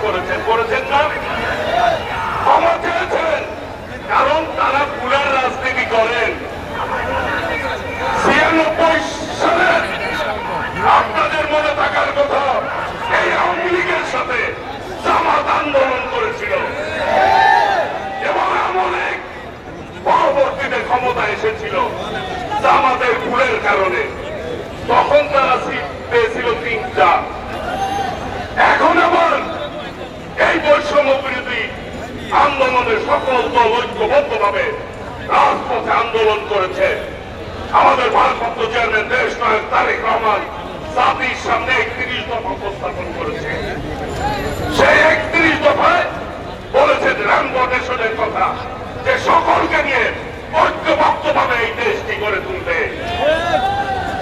করেছেন না? ক্ষমা চেয়েছেন, কারণ তারা ভুলের রাজনীতি করেন। 96 সালে আপনাদের মনে থাকার কথা, এই আওয়ামী লীগের সাথে জামাত আন্দোলন করেছিল এবং আওয়ামী লীগ পরবর্তীতে ক্ষমতা এসেছিল জামাতের ভুলের কারণে। তখন তারা সিট পেয়েছিল 3টা। এখন আবার এই বৈষম্য বিরোধী আন্দোলনে সকল দল ঐক্যবদ্ধভাবে রাজপথে আন্দোলন করেছে। আমাদের ভারপ্রাপ্ত চেয়ারম্যান দেশ নায়ক তারেক রহমান জাতির সামনে 31 দফা উপস্থাপন করেছে। সেই 31 দফায় বলেছে র্যাম্বো নেশনের কথা, যে সকলকে নিয়ে ঐক্যবদ্ধভাবে এই দেশটি গড়ে তুলবে।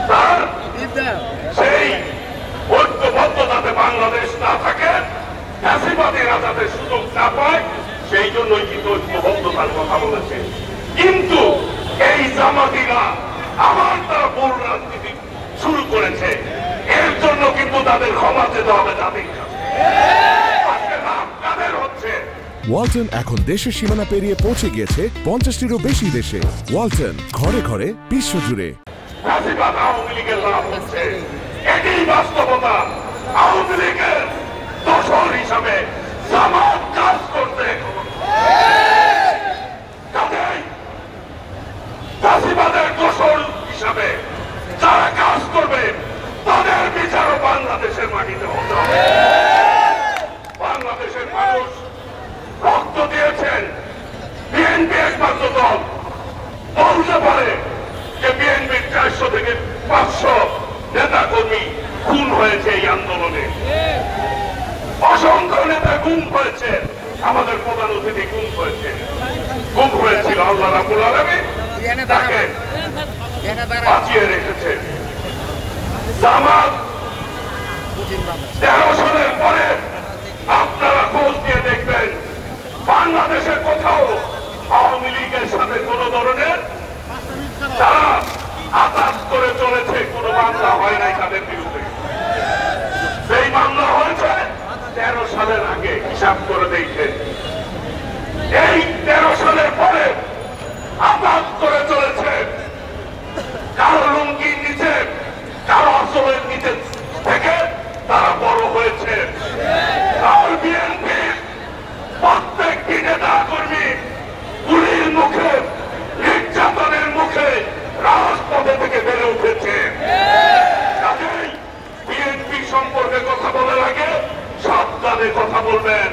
তার সেই ঐক্যবদ্ধতাতে বাংলাদেশ না থাকে, ফ্যাসিবাদীরা যাতে সুযোগ না পায়, সেই জন্যই কিন্তু ঐক্যবদ্ধতার কথা বলেছে। কিন্তু এই জামাতিরা আবার তারা ভুল রাজনীতি শুরু করেছে। এর জন্য কিন্তু তাদের ক্ষমা চেতে হবে জাতির কাছে। ওয়ালটন এখন দেশের সীমানা পেরিয়ে পৌঁছে গিয়েছে 50টিরও বেশি দেশে। ওয়ালটন, ঘরে ঘরে বিশ্বজুড়ে। ফ্যাসিবাদ আওয়ামী লীগের লাভ হচ্ছে, এটাই বাস্তবতা। আওয়ামী লীগের দোসর হিসাবে জামাত কাজ করতে, ফ্যাসিবাদের দোসর হিসাবে যারা কাজ করবে তাদের বিচারও বাংলাদেশের মাটিতে হতে হবে। বাংলাদেশের মানুষ রক্ত দিয়েছেন। বিএনপি একমাত্র দল বলতে পারে যে বিএনপির 400 থেকে 500 নেতা কর্মী খুন হয়েছে এই আন্দোলনে। অসংখ্য নেতা গুম হয়েছে। আমাদের প্রধান অতিথি গুম হয়েছিল। আল্লাহ রাব্বুল আলামিন তাকে বাঁচিয়ে রেখেছে। জামাত 13 সালের পরে আপনারা খোঁজ দিয়ে দেখবেন বাংলাদেশের কোথাও আওয়ামী লীগের সাথে কোন ধরনের তারা আঘাত করে চলেছে, কোন মামলা হয় নাই তাদের বিরুদ্ধে। সেই মামলা হয়েছে 13 সালের আগে, হিসাব করে দেখেন। এই 13 সালের পরে আঘাত করে চলেছে। কারো লুঙ্গির নিচে, কারো আসলের নিচে থেকে তারা বড় হয়েছে। আর বিএনপি প্রত্যেকটি নেতা কর্মী গুলির মুখে, নির্যাতনের মুখে রাজপথে থেকে বেড়ে উঠেছে। কাজেই বিএনপি সম্পর্কে কথা বলার আগে সাবধানে কথা বলবেন।